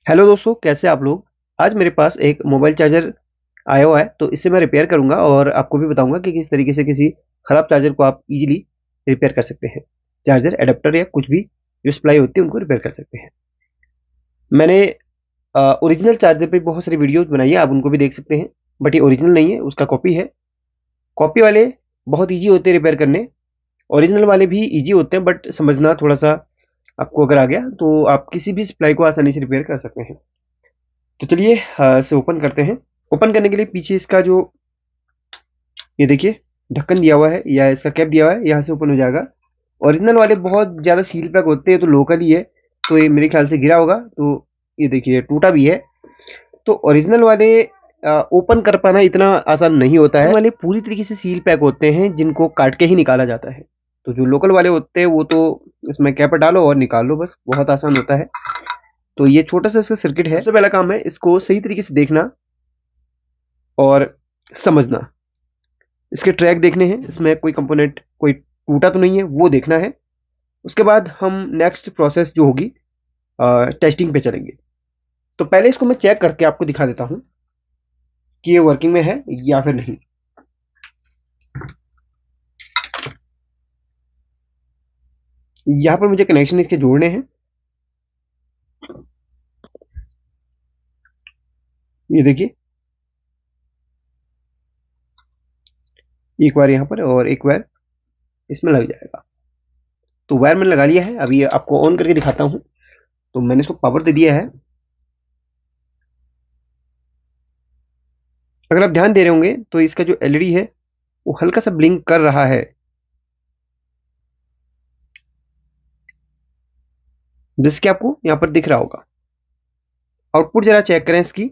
Hello दोस्तों, कैसे आप लोग। आज मेरे पास एक मोबाइल चार्जर आया हुआ है, तो इसे मैं रिपेयर करूंगा और आपको भी बताऊंगा कि किस तरीके से किसी खराब चार्जर को आप इजीली रिपेयर कर सकते हैं। चार्जर एडाप्टर या कुछ भी जो सप्लाई होती है उनको रिपेयर कर सकते हैं। मैंने ओरिजिनल चार्जर पे बहुत सारी वीडियोस बनाई है, आप उनको भी देख सकते हैं। बट ये ओरिजिनल नहीं है, उसका कॉपी है। कॉपी वाले बहुत ईजी होते हैं रिपेयर करने। ओरिजिनल वाले भी ईजी होते हैं, बट समझना थोड़ा सा आपको अगर आ गया तो आप किसी भी सप्लाई को आसानी से रिपेयर कर सकते हैं। तो चलिए इसे ओपन करते हैं। ओपन करने के लिए पीछे इसका जो ये देखिए ढक्कन दिया हुआ है या इसका कैप दिया हुआ है, यहाँ से ओपन हो जाएगा। ओरिजिनल वाले बहुत ज़्यादा सील पैक होते हैं, तो लोकल ही है, तो ये मेरे ख्याल से गिरा होगा। तो ये देखिए टूटा भी है। तो ओरिजिनल वाले ओपन कर पाना इतना आसान नहीं होता है। वाले पूरी तरीके से सील पैक होते हैं, जिनको काट के ही निकाला जाता है। तो जो लोकल वाले होते हैं वो तो इसमें कैप डालो और निकाल लो, बस बहुत आसान होता है। तो ये छोटा सा इसका सर्किट है। सबसे पहला काम है इसको सही तरीके से देखना और समझना। इसके ट्रैक देखने हैं, इसमें कोई कंपोनेंट कोई टूटा तो नहीं है वो देखना है। उसके बाद हम नेक्स्ट प्रोसेस जो होगी टेस्टिंग पे चलेंगे। तो पहले इसको मैं चेक करके आपको दिखा देता हूँ कि ये वर्किंग में है या फिर नहीं। यहाँ पर मुझे कनेक्शन इसके जोड़ने हैं। ये देखिए एक बार यहाँ पर और एक वायर इसमें लग जाएगा। तो वायर मैंने लगा लिया है, अभी आपको ऑन करके दिखाता हूँ। तो मैंने इसको पावर दे दिया है। अगर आप ध्यान दे रहे होंगे तो इसका जो एलईडी है वो हल्का सा ब्लिंक कर रहा है, जिसके आपको यहाँ पर दिख रहा होगा। आउटपुट जरा चेक करें इसकी।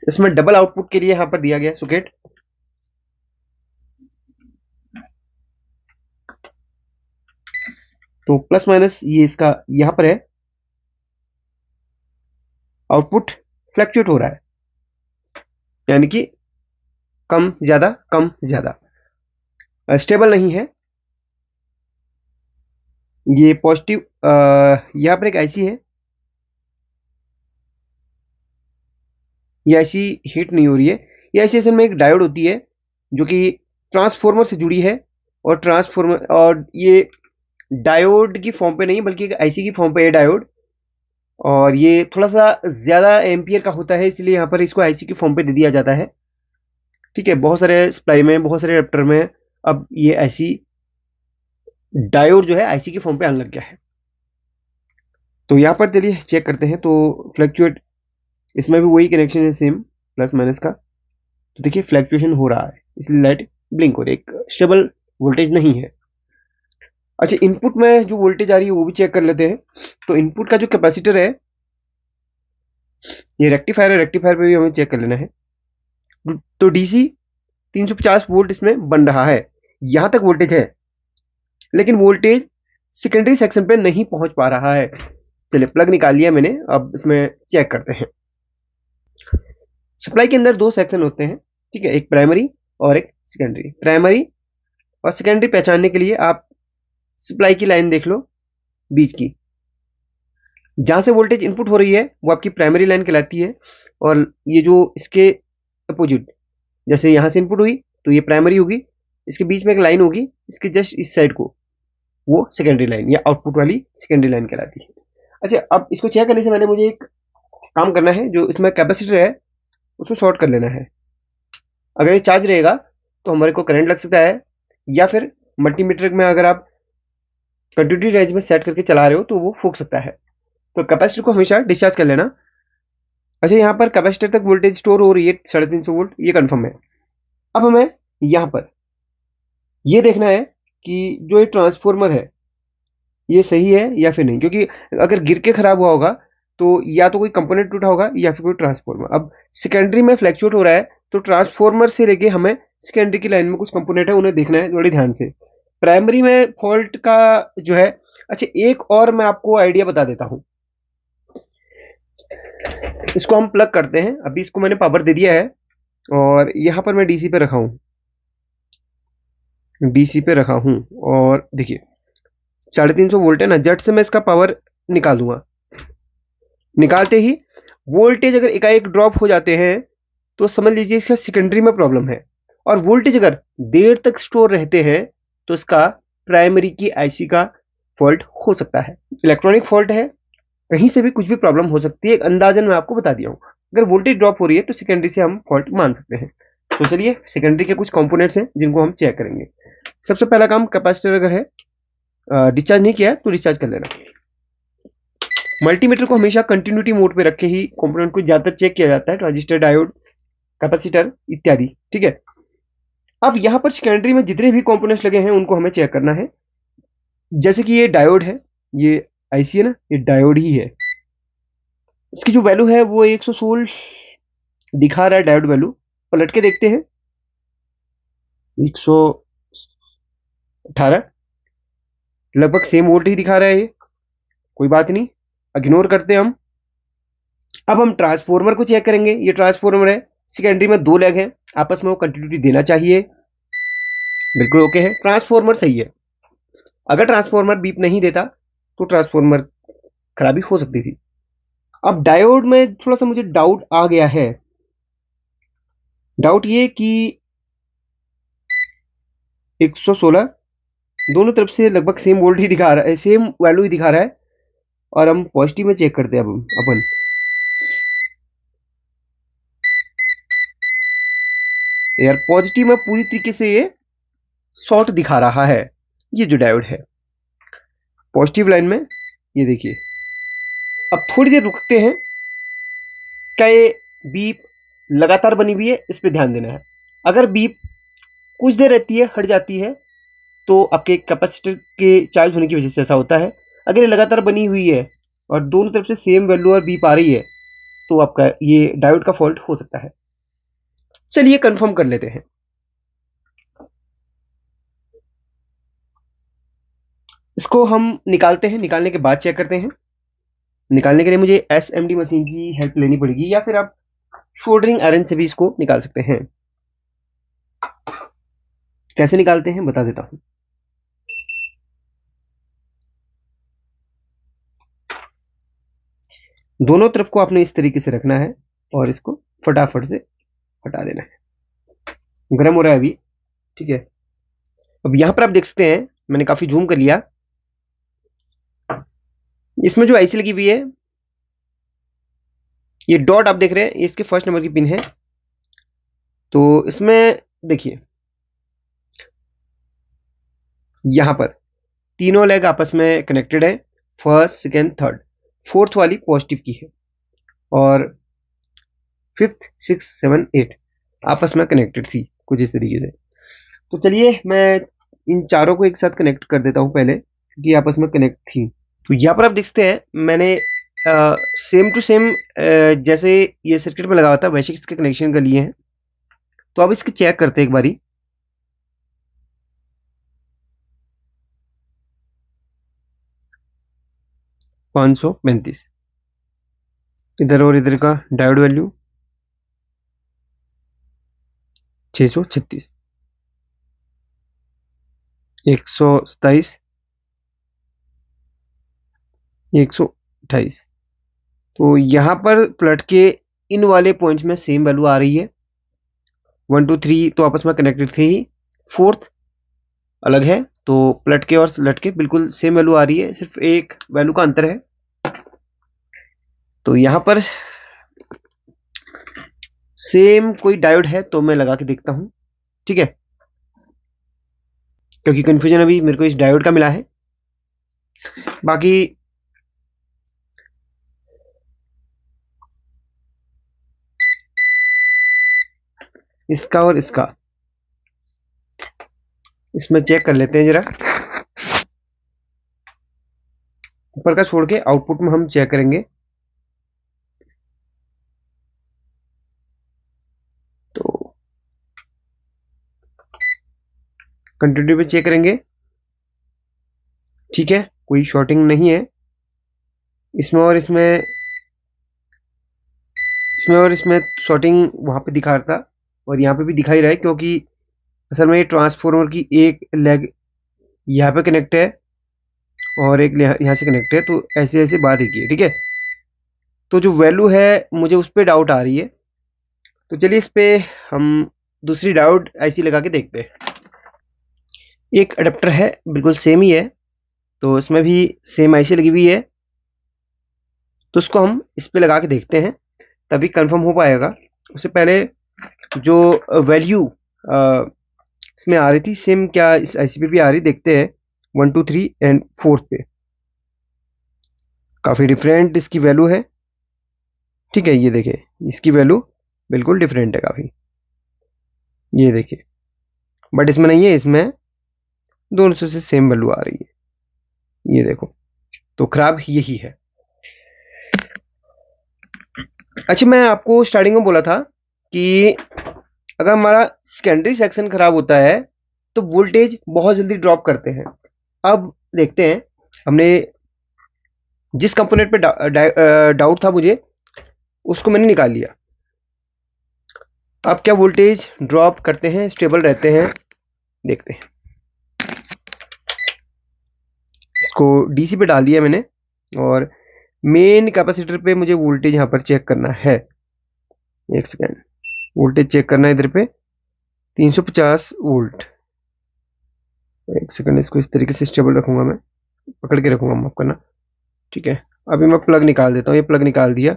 इसमें डबल आउटपुट के लिए यहाँ पर दिया गया सॉकेट। तो प्लस माइनस ये इसका यहाँ पर है। आउटपुट फ्लक्चुएट हो रहा है, यानी कि कम ज्यादा स्टेबल नहीं है। ये पॉजिटिव यहाँ पर एक आईसी है, ये आईसी हीट नहीं हो रही है। ये आईसी असल में एक डायोड होती है जो कि ट्रांसफॉर्मर से जुड़ी है। और ट्रांसफॉर्मर और ये डायोड की फॉर्म पे नहीं बल्कि एक आईसी की फॉर्म पे है डायोड। और ये थोड़ा सा ज्यादा एम्पियर का होता है, इसलिए यहाँ पर इसको आईसी की फॉर्म पे दे दिया जाता है। ठीक है, बहुत सारे सप्लाई में बहुत सारे एडेप्टर में अब ये ऐसी डायोड जो है आईसी की फॉर्म पे आने लग गया है। तो यहाँ पर चलिए चेक करते हैं। तो फ्लक्चुएट इसमें भी वही कनेक्शन है सेम प्लस माइनस का। तो देखिए फ्लक्चुएशन हो रहा है, इसलिए लाइट ब्लिंक हो रही है, एक स्टेबल वोल्टेज नहीं है। अच्छा, इनपुट में जो वोल्टेज आ रही है वो भी चेक कर लेते हैं। तो इनपुट का जो कैपेसिटर है, ये रेक्टिफायर है, रेक्टिफायर पे भी हमें चेक कर लेना है। तो डीसी 350 वोल्ट इसमें बन रहा है, यहां तक वोल्टेज है। लेकिन वोल्टेज सेकेंडरी सेक्शन पे नहीं पहुंच पा रहा है। चलिए प्लग निकाल लिया मैंने, अब इसमें चेक करते हैं। सप्लाई के अंदर दो सेक्शन होते हैं, ठीक है, एक प्राइमरी और एक सेकेंडरी। प्राइमरी और सेकेंडरी पहचानने के लिए आप सप्लाई की लाइन देख लो बीच की। जहां से वोल्टेज इनपुट हो रही है वो आपकी प्राइमरी लाइन कहलाती है। और ये जो इसके अपोजिट, जैसे यहां से इनपुट हुई तो ये प्राइमरी होगी, इसके बीच में एक लाइन होगी इसके जस्ट इस साइड को, वो सेकेंडरी लाइन या आउटपुट वाली सेकेंडरी लाइन कहलाती है। अच्छा, अब इसको चेक करने से पहले मुझे एक काम करना है। जो इसमें कैपेसिटर है उसको शॉर्ट कर लेना है। अगर ये चार्ज रहेगा तो हमारे को करंट लग सकता है, या फिर मल्टीमीटर में अगर आप कंटिन्यूटी रेंज में सेट करके चला रहे हो तो वो फूक सकता है। तो कैपेसिटर को हमेशा डिस्चार्ज कर लेना। अच्छा, यहाँ पर कैपेसिटर तक वोल्टेज स्टोर हो रही है 350 वोल्ट, ये कंफर्म है। अब हमें यहाँ पर ये देखना है कि जो ये ट्रांसफॉर्मर है ये सही है या फिर नहीं, क्योंकि अगर गिर के खराब हुआ होगा तो या तो कोई कंपोनेंट टूटा होगा या फिर कोई ट्रांसफॉर्मर। अब सेकेंडरी में फ्लैक्चुएट हो रहा है, तो ट्रांसफॉर्मर से लेके हमें सेकेंडरी की लाइन में कुछ कंपोनेंट है उन्हें देखना है बड़े ध्यान से। प्राइमरी में फॉल्ट का जो है। अच्छा, एक और मैं आपको आइडिया बता देता हूं। इसको हम प्लग करते हैं। अभी इसको मैंने पावर दे दिया है और यहां पर मैं डीसी पे रखा हूं, डीसी पे रखा हूं। और देखिए 350 वोल्ट है ना, जट से मैं इसका पावर निकाल दूंगा। निकालते ही वोल्टेज अगर एकाएक ड्रॉप हो जाते हैं तो समझ लीजिए इसका सेकेंडरी में प्रॉब्लम है, और वोल्टेज अगर देर तक स्टोर रहते हैं तो इसका प्राइमरी की आईसी का फॉल्ट हो सकता है। इलेक्ट्रॉनिक फॉल्ट है, कहीं से भी कुछ भी प्रॉब्लम हो सकती है, एक अंदाजन मैं आपको बता दिया हूँ। अगर वोल्टेज ड्रॉप हो रही है तो सेकेंडरी से हम फॉल्ट मान सकते हैं। तो चलिए सेकेंडरी के कुछ कंपोनेंट्स हैं जिनको हम चेक करेंगे। सबसे पहला काम, कैपेसिटर अगर है डिस्चार्ज नहीं किया है तो डिस्चार्ज कर लेना। मल्टीमीटर को हमेशा कंटिन्यूटी मोड पे रख के ही कंपोनेंट को ज्यादातर चेक किया जाता है, ट्रांजिस्टर, डायोड, कैपेसिटर इत्यादि। ठीक है, अब यहां पर सेकेंडरी में जितने भी कंपोनेंट्स लगे हैं उनको हमें चेक करना है। जैसे कि ये डायोड है, ये आईसी है ना, ये डायोड ही है। इसकी जो वैल्यू है वो 116 दिखा रहा है डायोड वैल्यू। पलट के देखते हैं, 118 लगभग सेम वोल्ट ही दिखा रहा है ये। कोई बात नहीं, इग्नोर करते हैं हम। अब हम ट्रांसफॉर्मर को चेक करेंगे। ये ट्रांसफॉर्मर है, सेकेंडरी में दो लेग हैं, आपस में वो कंटिन्यूटी देना चाहिए, बिल्कुल ओके है, ट्रांसफॉर्मर सही है। अगर ट्रांसफॉर्मर बीप नहीं देता तो ट्रांसफॉर्मर खराबी हो सकती थी। अब डायोड में थोड़ा सा मुझे डाउट आ गया है। डाउट ये कि 116 दोनों तरफ से लगभग सेम वोल्ट ही दिखा रहा है, सेम वैल्यू ही दिखा रहा है। और हम पॉजिटिव में चेक करते हैं। अब अपन यार पॉजिटिव में पूरी तरीके से ये शॉर्ट दिखा रहा है, ये जो डायोड है पॉजिटिव लाइन में, ये देखिए। अब थोड़ी देर रुकते हैं, क्या ये बीप लगातार बनी हुई है, इस पर ध्यान देना है। अगर बीप कुछ देर रहती है, हट जाती है, तो आपके कैपेसिटर के चार्ज होने की वजह से ऐसा होता है। अगर ये लगातार बनी हुई है और दोनों तरफ से सेम वैल्यू और बीप आ रही है तो आपका ये डायोड का फॉल्ट हो सकता है। चलिए कंफर्म कर लेते हैं। इसको हम निकालते हैं, निकालने के बाद चेक करते हैं। निकालने के लिए मुझे एसएमडी मशीन की हेल्प लेनी पड़ेगी, या फिर आप सोल्डरिंग आयरन से भी इसको निकाल सकते हैं। कैसे निकालते हैं बता देता हूं। दोनों तरफ को आपने इस तरीके से रखना है और इसको फटाफट से हटा देना है। गर्म हो रहा है अभी, ठीक है। अब यहां पर आप देख सकते हैं, मैंने काफी जूम कर लिया। इसमें जो आईसी लगी हुई है, ये डॉट आप देख रहे हैं, इसके फर्स्ट नंबर की पिन है। तो इसमें देखिए, यहां पर तीनों लेग आपस में कनेक्टेड है, फर्स्ट, सेकेंड, थर्ड। फोर्थ वाली पॉजिटिव की है और फिफ्थ, सिक्स, सेवन, एट आपस में कनेक्टेड थी कुछ इस तरीके से। तो चलिए मैं इन चारों को एक साथ कनेक्ट कर देता हूं पहले, क्योंकि आपस में कनेक्ट थी। तो यहाँ पर आप देख सकते हैं, मैंने सेम टू सेम जैसे ये सर्किट में लगा हुआ था वैसे इसके कनेक्शन कर लिए हैं। तो अब इसके चेक करते हैं एक बारी। पाँच सौ पैंतीस इधर और इधर का डायोड वैल्यू 636, 127, 128। तो यहाँ पर प्लट के इन वाले पॉइंट्स में सेम वैल्यू आ रही है। 1 2 3 तो आपस में कनेक्टेड थे ही, फोर्थ अलग है। तो प्लट के और स्लट के बिल्कुल सेम वैल्यू आ रही है, सिर्फ एक वैल्यू का अंतर है। तो यहाँ पर सेम कोई डायोड है तो मैं लगा के देखता हूं, ठीक है, क्योंकि कंफ्यूजन अभी मेरे को इस डायोड का मिला है। बाकी इसका और इसका इसमें चेक कर लेते हैं जरा। ऊपर का छोड़ के आउटपुट में हम चेक करेंगे। तो कंटिन्यू पे चेक करेंगे, ठीक है, कोई शॉर्टिंग नहीं है। इसमें और इसमें शॉर्टिंग वहां पे दिखा रहा था और यहाँ पे भी दिखाई रहा है, क्योंकि असल में ये ट्रांसफॉर्मर की एक लेग यहाँ पे कनेक्ट है और एक यहाँ से कनेक्ट है। तो ऐसे ऐसे बात है की है, ठीक है। तो जो वैल्यू है मुझे उस पर डाउट आ रही है। तो चलिए इस पे हम दूसरी डायोड आईसी लगा के देखते हैं। एक अडेप्टर है, बिल्कुल सेम ही है, तो इसमें भी सेम आईसी लगी हुई है। तो उसको हम इस पे लगा के देखते हैं, तभी कंफर्म हो पाएगा। उससे पहले जो वैल्यू इसमें आ रही थी सेम क्या इस आईसी पे भी आ रही, देखते हैं 1 2 3 एंड 4 पे। काफ़ी डिफरेंट इसकी वैल्यू है। ठीक है, ये देखिए इसकी वैल्यू बिल्कुल डिफरेंट है काफ़ी, ये देखिए। बट इसमें नहीं है, इसमें दोनों से सेम वैल्यू आ रही है, ये देखो। तो खराब यही है। अच्छा, मैं आपको स्टार्टिंग में बोला था कि अगर हमारा सेकेंडरी सेक्शन खराब होता है तो वोल्टेज बहुत जल्दी ड्रॉप करते हैं। अब देखते हैं, हमने जिस कंपोनेंट पे डाउट था मुझे, उसको मैंने निकाल लिया। अब क्या वोल्टेज ड्रॉप करते हैं, स्टेबल रहते हैं, देखते हैं। इसको डीसी पे डाल दिया मैंने, और मेन कैपेसिटर पे मुझे वोल्टेज यहाँ पर चेक करना है। एक सेकेंड, वोल्टेज चेक करना है इधर पे 350 वोल्ट। एक सेकंड, इसको इस तरीके से स्टेबल रखूंगा, मैं पकड़ के रखूंगा, माफ करना। ठीक है, अभी मैं प्लग निकाल देता हूँ। ये प्लग निकाल दिया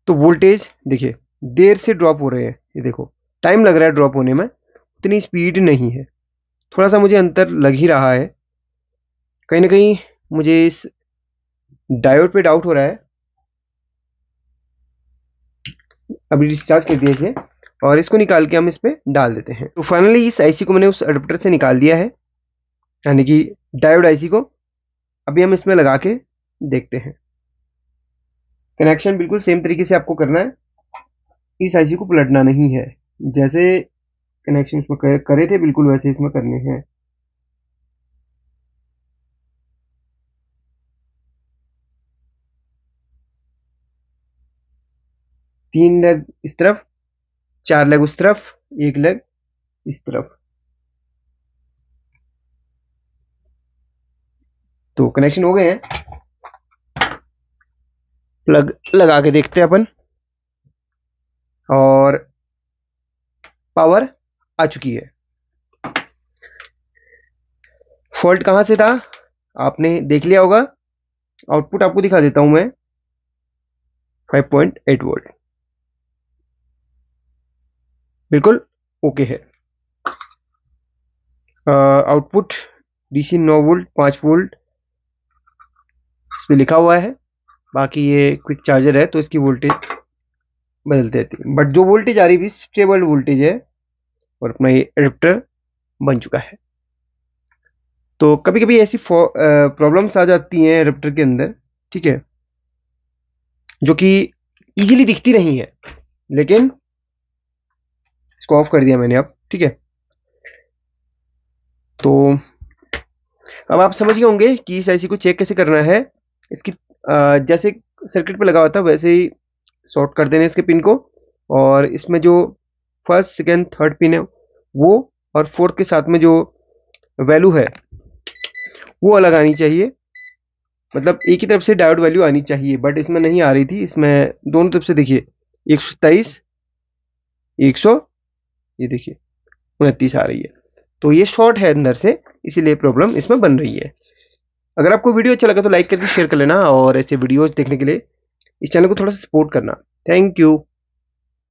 तो वोल्टेज देखिए देर से ड्रॉप हो रहे हैं, ये देखो टाइम लग रहा है ड्रॉप होने में, उतनी स्पीड नहीं है। थोड़ा सा मुझे अंतर लग ही रहा है, कहीं ना कहीं मुझे इस डायोड पे डाउट हो रहा है। अभी डिस्चार्ज कर दिया इसे, और इसको निकाल के हम इस पे डाल देते हैं। तो फाइनली इस आईसी को मैंने उस अडेप्टर से निकाल दिया है, यानी कि डायोड आईसी को। अभी हम इसमें लगा के देखते हैं। कनेक्शन बिल्कुल सेम तरीके से आपको करना है, इस आईसी को पलटना नहीं है। जैसे कनेक्शन इसमें करे थे बिल्कुल वैसे इसमें करने हैं। तीन लेग इस तरफ, चार लेग उस तरफ, एक लेग इस तरफ। तो कनेक्शन हो गए हैं, प्लग लगा के देखते हैं अपन। और पावर आ चुकी है। फॉल्ट कहां से था आपने देख लिया होगा। आउटपुट आपको दिखा देता हूं मैं, 5.8 वोल्ट बिल्कुल ओके है। आउटपुट डीसी 9 वोल्ट 5 वोल्ट इस पे लिखा हुआ है। बाकी ये क्विक चार्जर है तो इसकी वोल्टेज बदलते रहती है, बट जो वोल्टेज आ रही है स्टेबल वोल्टेज है, और अपना ये एडेप्टर बन चुका है। तो कभी कभी ऐसी प्रॉब्लम्स आ जाती हैं एडेप्टर के अंदर, ठीक है, जो कि इजीली दिखती नहीं है, लेकिन इसको ऑफ कर दिया मैंने अब। ठीक है, तो अब आप समझ गए होंगे कि इस आईसी को चेक कैसे करना है। इसकी जैसे सर्किट पे लगा हुआ था वैसे ही शॉर्ट कर देना इसके पिन को, और इसमें जो फर्स्ट सेकेंड थर्ड पिन है वो, और फोर्थ के साथ में जो वैल्यू है वो अलग आनी चाहिए। मतलब एक ही तरफ से डायोड वैल्यू आनी चाहिए, बट इसमें नहीं आ रही थी। इसमें दोनों तरफ से देखिए 127 100, ये देखिए 29 आ रही है। तो ये शॉर्ट है अंदर से, इसीलिए प्रॉब्लम इसमें बन रही है। अगर आपको वीडियो अच्छा लगा तो लाइक करके शेयर कर लेना, और ऐसे वीडियोस देखने के लिए इस चैनल को थोड़ा सा सपोर्ट करना। Thank you.